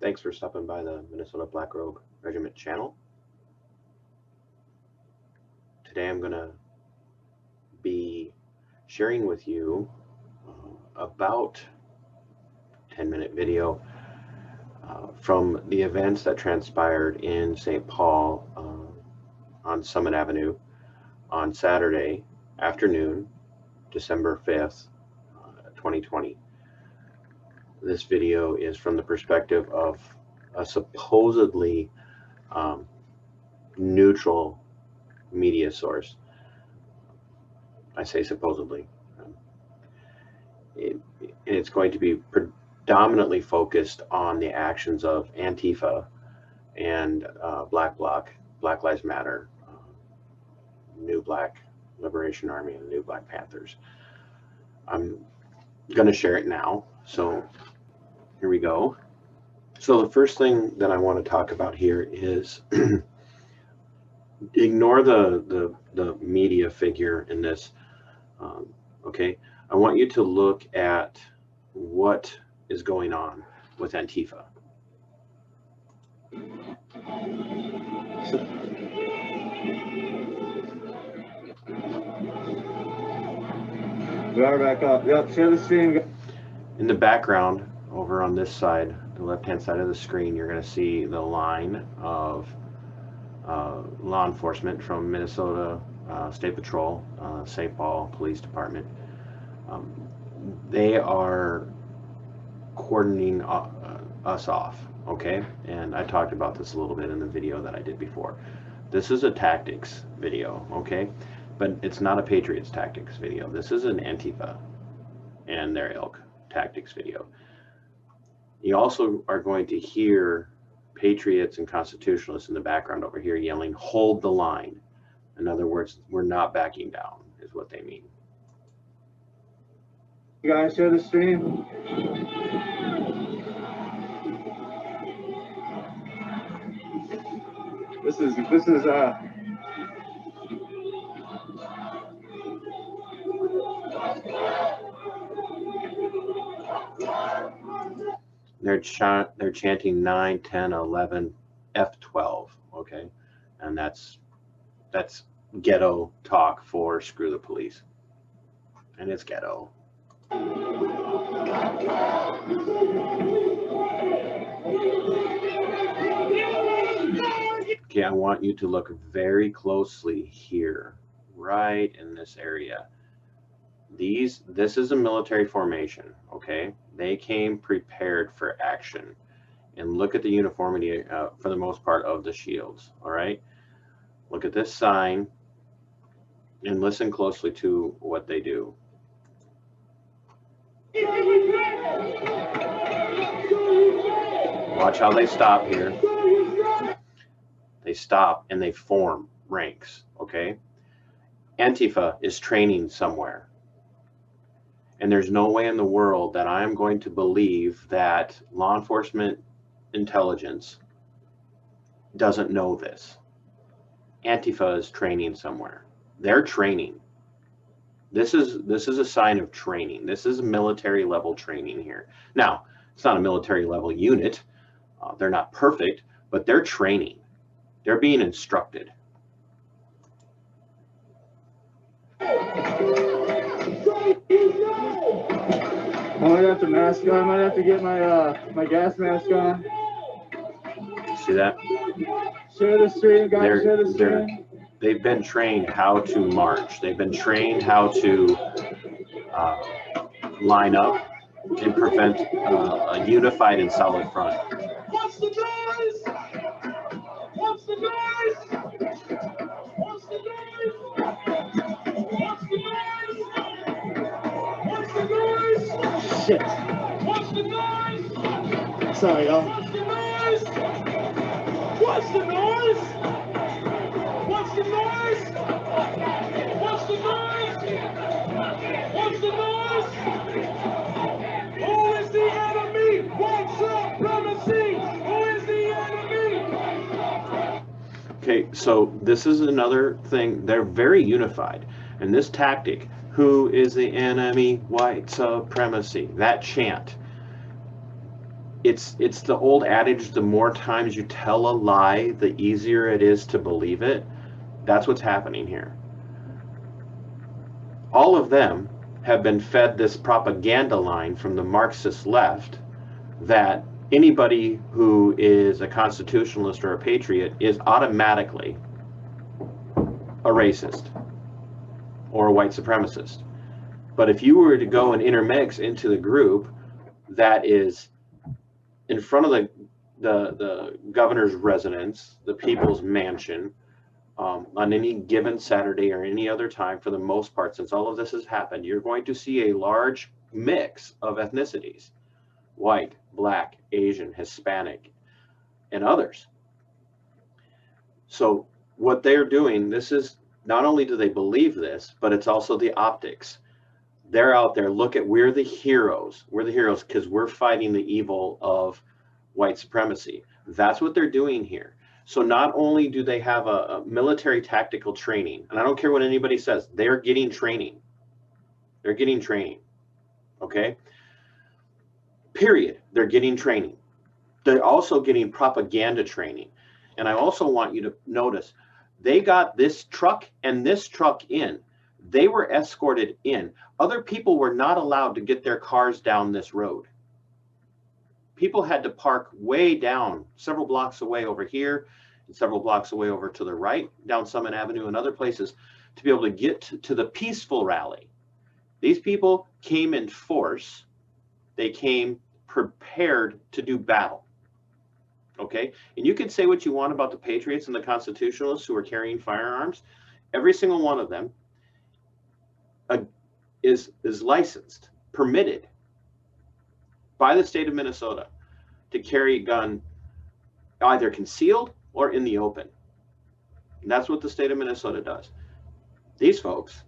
Thanks for stopping by the Minnesota Black Robe Regiment channel. Today I'm going to be sharing with you about 10-minute video from the events that transpired in St. Paul on Summit Avenue on Saturday afternoon, December 5th, 2020. This video is from the perspective of a supposedly neutral media source. I say supposedly. It's going to be predominantly focused on the actions of Antifa and Black Bloc, Black Lives Matter, New Black Liberation Army, and New Black Panthers. I'm going to share it now. So here we go. So the first thing that I want to talk about here is ignore the media figure in this. Okay, I want you to look at what is going on with Antifa. We are back up. Yep, share the screen. In the background, over on this side, the left-hand side of the screen, you're going to see the line of law enforcement from Minnesota State Patrol, St. Paul Police Department. They are cordoning us off, okay? And I talked about this a little bit in the video that I did before. This is a tactics video, okay? But it's not a Patriots tactics video. This is an Antifa and their ilk tactics video. You also are going to hear Patriots and Constitutionalists in the background over here yelling, "Hold the line." In other words, we're not backing down, is what they mean. You guys share the stream. This is They're chanting 9, 10, 11, F12, okay? And that's ghetto talk for screw the police. And it's ghetto. Okay, I want you to look very closely here, right in this area. This is a military formation, okay? They came prepared for action. And look at the uniformity, for the most part, of the shields, all right? Look at this sign and listen closely to what they do. Watch how they stop here. They stop and they form ranks, okay? Antifa is training somewhere. And there's no way in the world that I'm going to believe that law enforcement intelligence doesn't know this. Antifa is training somewhere. They're training. This is a sign of training. This is military level training here. Now, it's not a military level unit. They're not perfect, but they're training. They're being instructed. I might have to mask on. I might have to get my gas mask on. See that? Share the stream, guys. Share the stream. They've been trained how to march. They've been trained how to line up and prevent a unified and solid front. What's the noise? What's the noise? What's the noise? What's the noise? What's the noise? Shit. What's the noise? Sorry, y'all. What's the noise? What's the noise? What's the noise? What's the noise? What's the noise? Who is the enemy? White supremacy. Who is the enemy? Okay, so this is another thing. They're very unified. And this tactic, who is the enemy? White supremacy. That chant it's the old adage, the more times you tell a lie, the easier it is to believe it. That's what's happening here. All of them have been fed this propaganda line from the Marxist left that anybody who is a constitutionalist or a patriot is automatically a racist or a white supremacist. But if you were to go and intermix into the group that is in front of the governor's residence, the people's mansion, on any given Saturday or any other time, for the most part, since all of this has happened, you're going to see a large mix of ethnicities: white, black, Asian, Hispanic, and others. So what they're doing, this is, not only do they believe this, but it's also the optics. They're out there, look at, we're the heroes. We're the heroes because we're fighting the evil of white supremacy. That's what they're doing here. So not only do they have a military tactical training, and I don't care what anybody says, they're getting training. They're getting training, okay? Period. They're getting training. They're also getting propaganda training. And I also want you to notice, they got this truck and this truck in. They were escorted in. Other people were not allowed to get their cars down this road. People had to park way down, several blocks away over here, and several blocks away over to the right, down Summit Avenue and other places, to be able to get to the peaceful rally. These people came in force. They came prepared to do battle. Okay? And you can say what you want about the Patriots and the Constitutionalists who are carrying firearms. Every single one of them is licensed, permitted by the state of Minnesota to carry a gun either concealed or in the open. And that's what the state of Minnesota does. These folks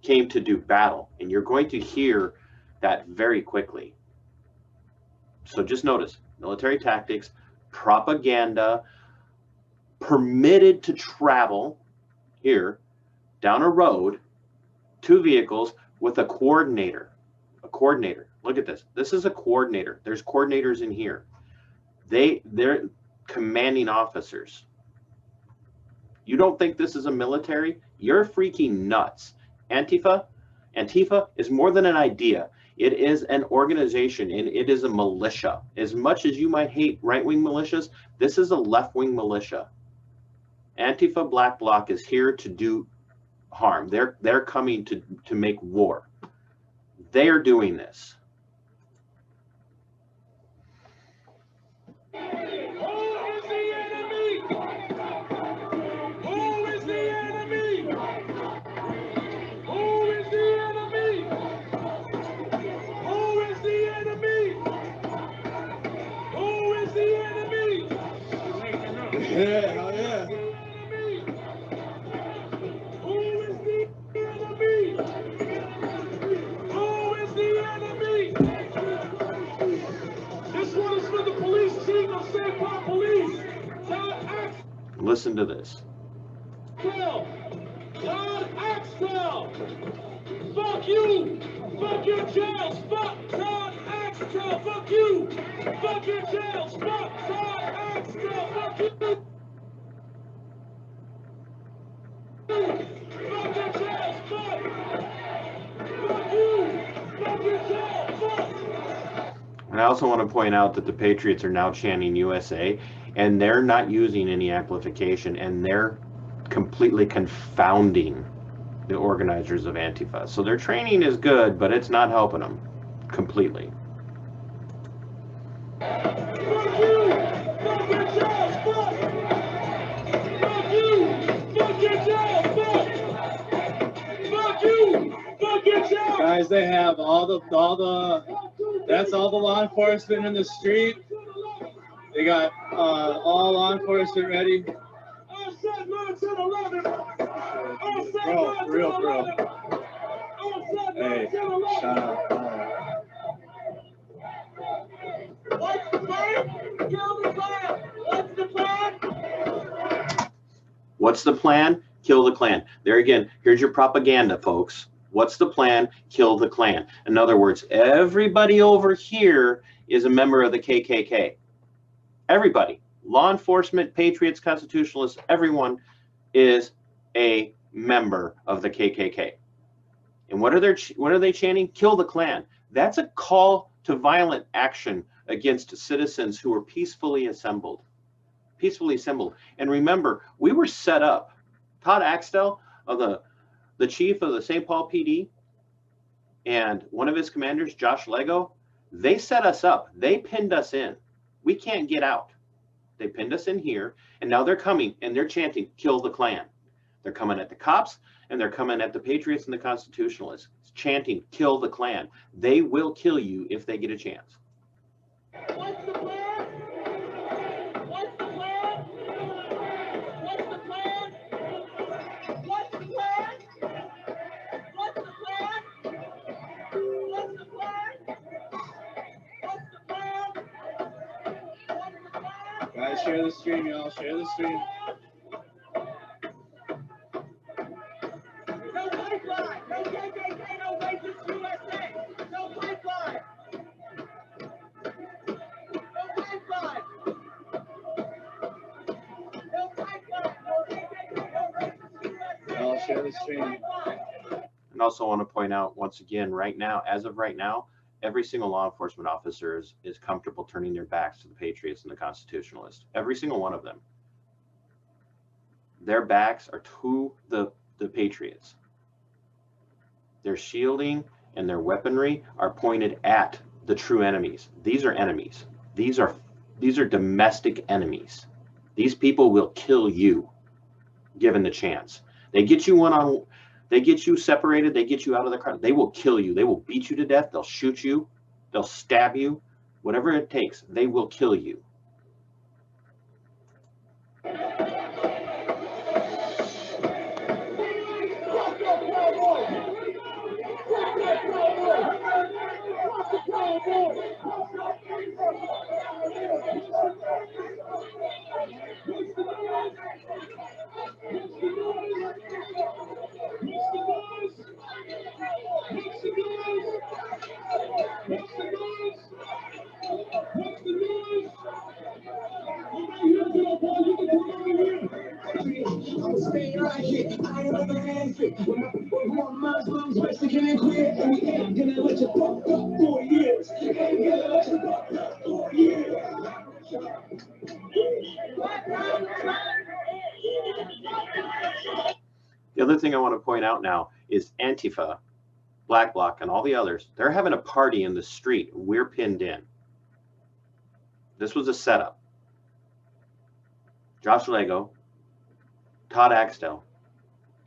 came to do battle, and you're going to hear that very quickly. So just notice, military tactics, propaganda, permitted to travel here down a road, 2 vehicles with a coordinator. A coordinator. Look at this. This is a coordinator. There's coordinators in here. They're commanding officers. You don't think this is a military? You're freaking nuts. Antifa is more than an idea. It is an organization, and it is a militia. As much as you might hate right-wing militias, this is a left-wing militia. Antifa Black Bloc is here to do harm. They're coming to make war. They're doing this. Yeah, hell yeah. Who is the enemy? Who is the enemy? This one is for the police chief of St. Paul Police, Todd Axtell. Listen to this. Todd Axtell. Fuck you. Fuck your jails. Fuck Todd Axtell. Fuck you. Fuck your jails. Fuck Todd Axtell. Fuck you. Fuck your jails. Fuck. Fuck you. Fuck your jails. Fuck. And I also want to point out that the Patriots are now chanting USA, and they're not using any amplification, and they're completely confounding the organizers of Antifa. So their training is good, but it's not helping them completely. Fuck you! Fuck your jails! Fuck! Fuck you! Fuck your jails! Fuck! Fuck you! Fuck your jails! Guys, they have that's all the law enforcement in the street. They got all law enforcement ready. Bro, for real. Hey, shut up. What's the plan? Kill the Klan. What's the plan? What's the plan? Kill the Klan. There again, here's your propaganda, folks. What's the plan? Kill the Klan. In other words, everybody over here is a member of the KKK. Everybody, law enforcement, patriots, constitutionalists, everyone is a member of the KKK. And what are they chanting? Kill the Klan. That's a call to violent action against citizens who are peacefully assembled. And remember, we were set up. Todd Axtell, of the chief of the St. Paul PD, and one of his commanders, Josh Lego, they set us up. They pinned us in. We can't get out. They pinned us in here, and now they're coming and they're chanting, kill the Klan. They're coming at the cops and they're coming at the Patriots and the Constitutionalists, chanting, kill the Klan. They will kill you if they get a chance. What's the plan? What's the plan? What's the plan? What's the plan? What's the plan? What's the plan? What's the plan? What's the plan? Guys, share the stream, y'all. Share the stream. No pipeline! No KKK! No racist USA! No pipeline! No pipeline! No pipeline! No KKK! No racist USA! Y'all share the stream. Pipeline! And also want to point out once again, right now, as of right now, every single law enforcement officer is comfortable turning their backs to the Patriots and the Constitutionalists. Every single one of them. Their backs are to the Patriots. Their shielding and their weaponry are pointed at the true enemies. These are enemies. These are domestic enemies. These people will kill you given the chance. They get you they get you separated, they get you out of the crowd. They will kill you. They will beat you to death. They'll shoot you. They'll stab you. Whatever it takes, they will kill you. I'm staying right here. I am the handshake. When I put more Muslims, Mexican and queer, and we ain't gonna let you fuck up 4 years. Ain't gonna let you fuck up 4 years. The other thing I want to point out now is Antifa, Black Bloc, and all the others, they're having a party in the street. We're pinned in. This was a setup. Josh Lego, Todd Axtell,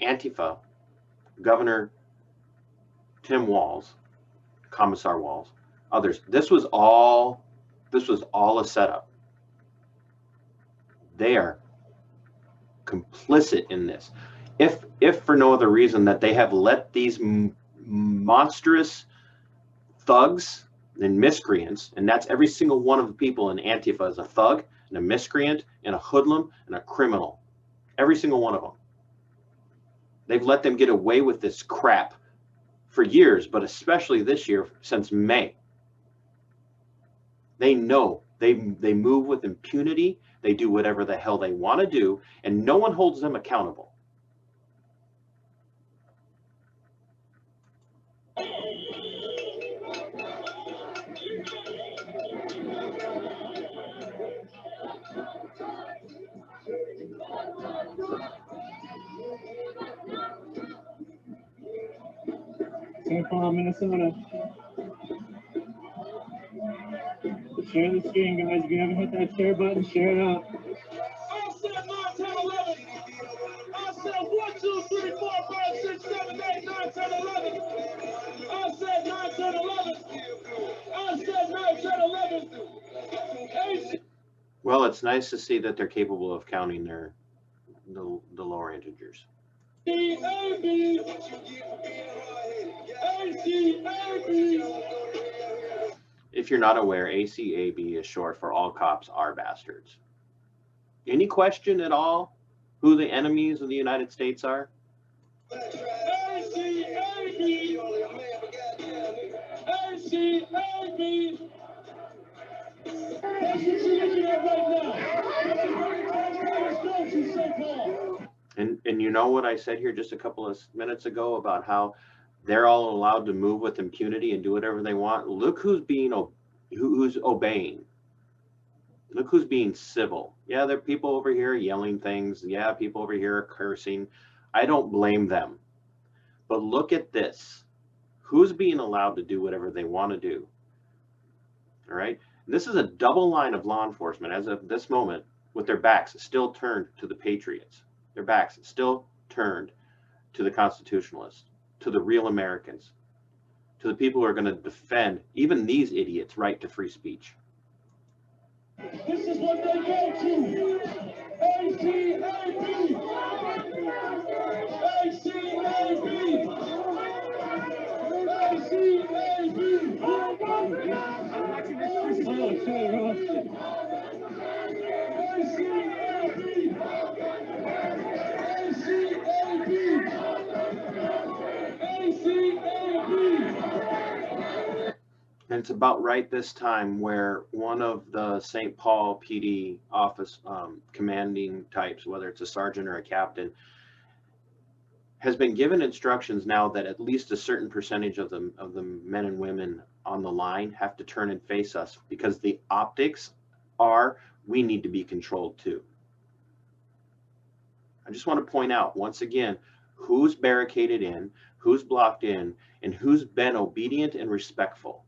Antifa, Governor Tim Walz, Commissar Walz, others. This was all a setup. They are complicit in this. If for no other reason that they have let these monstrous thugs and miscreants, and that's every single one of the people in Antifa is a thug and a miscreant and a hoodlum and a criminal. Every single one of them. They've let them get away with this crap for years, but especially this year since May. They know they move with impunity. They do whatever the hell they want to do, and no one holds them accountable. St. Paul, Minnesota. Share the stream, guys. If you haven't hit that share button, share it out. I said 9, 10, 11. I said 1, 2, 3, 4, 5, 6, 7, 8, 9, 10, 11. I said 9, 10, 11. I said 9, 10, 11. Well, it's nice to see that they're capable of counting the lower integers. If you're not aware, ACAB is short for all cops are bastards. Any question at all who the enemies of the United States are? ACAB! AAB. That's what you're looking at right now. And you know what I said here just a couple of minutes ago about how they're all allowed to move with impunity and do whatever they want. Look who's who's obeying. Look who's being civil. Yeah, there are people over here yelling things. Yeah, people over here are cursing. I don't blame them. But look at this. Who's being allowed to do whatever they want to do? All right. This is a double line of law enforcement as of this moment, with their backs still turned to the Patriots. Their backs still turned to the Constitutionalists, to the real Americans, to the people who are going to defend even these idiots' right to free speech. This is what they go to. ACAB. And it's about right this time where one of the St. Paul PD office commanding types, whether it's a sergeant or a captain, has been given instructions now that at least a certain percentage of the men and women on the line have to turn and face us, because the optics are, we need to be controlled too. I just want to point out once again who's barricaded in, who's blocked in, and who's been obedient and respectful.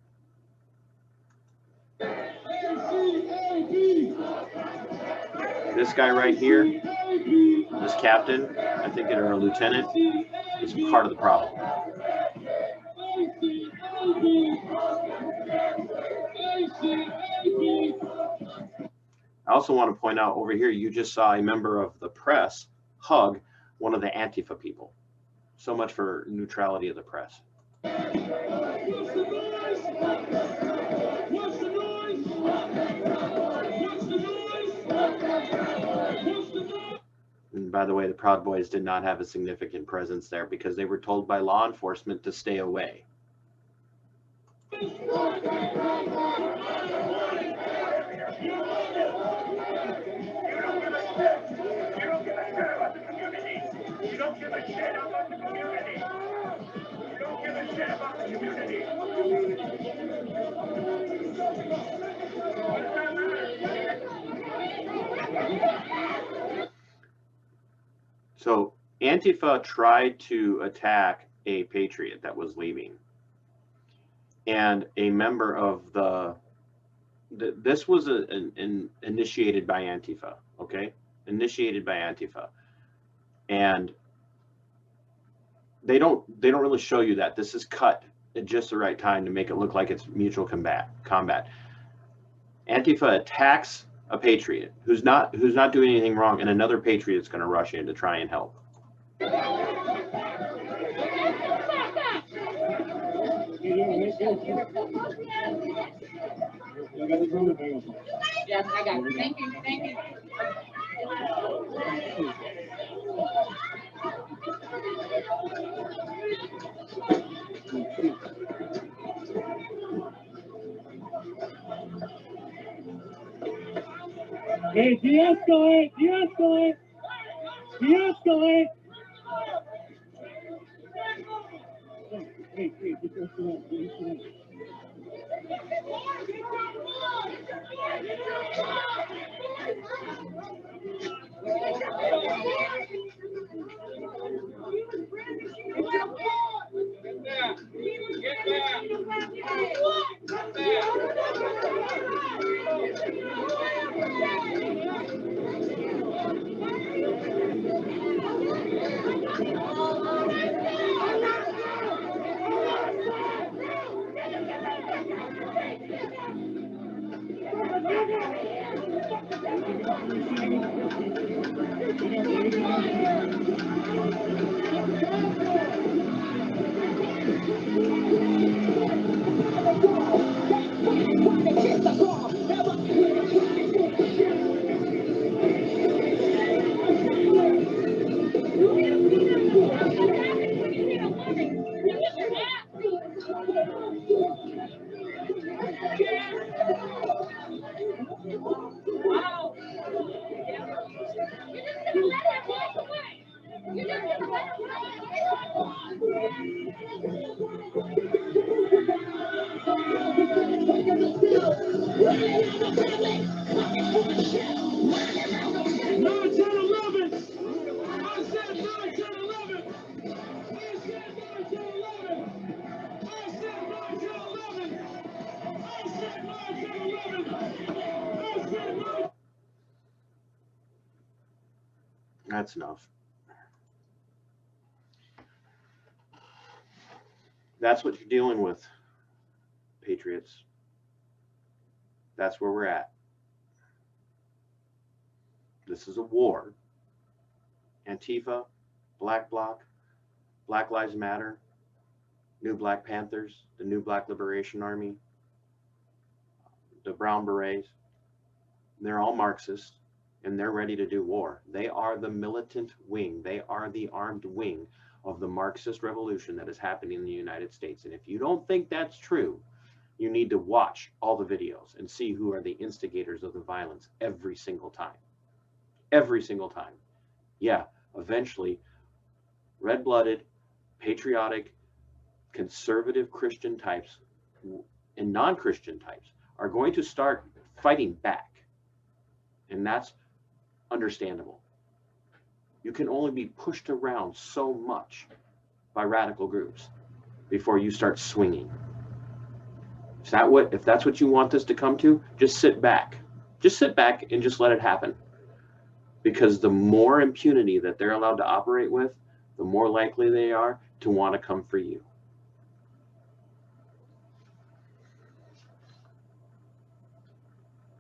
This guy right here, this captain, I think it, or a lieutenant, is part of the problem. I also want to point out over here, you just saw a member of the press hug one of the Antifa people. So much for neutrality of the press. And by the way, the Proud Boys did not have a significant presence there because they were told by law enforcement to stay away. You don't give a shit about the community. You don't give a shit about the community. So Antifa tried to attack a patriot that was leaving. And a member of this was initiated by Antifa, okay? Initiated by Antifa. And they don't really show you that. This is cut at just the right time to make it look like it's mutual combat. Antifa attacks a patriot who's not doing anything wrong, and another patriot's going to rush in to try and help. Yes, I got it. Thank you. Thank you. Hey, de-escalate, de-escalate, de-escalate. Hey, de-escalate. That's enough. That's what you're dealing with, Patriots. That's where we're at. This is a war. Antifa, Black Bloc, Black Lives Matter, New Black Panthers, the New Black Liberation Army, the Brown Berets, they're all Marxists, and they're ready to do war. They are the militant wing. They are the armed wing of the Marxist revolution that is happening in the United States. And if you don't think that's true, you need to watch all the videos and see who are the instigators of the violence every single time. Every single time. Yeah, eventually, red-blooded, patriotic, conservative Christian types and non-Christian types are going to start fighting back. And that's understandable. You can only be pushed around so much by radical groups before you start swinging. If that's what you want this to come to, just sit back. Just sit back and just let it happen. Because the more impunity that they're allowed to operate with, the more likely they are to want to come for you.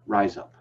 Rise up.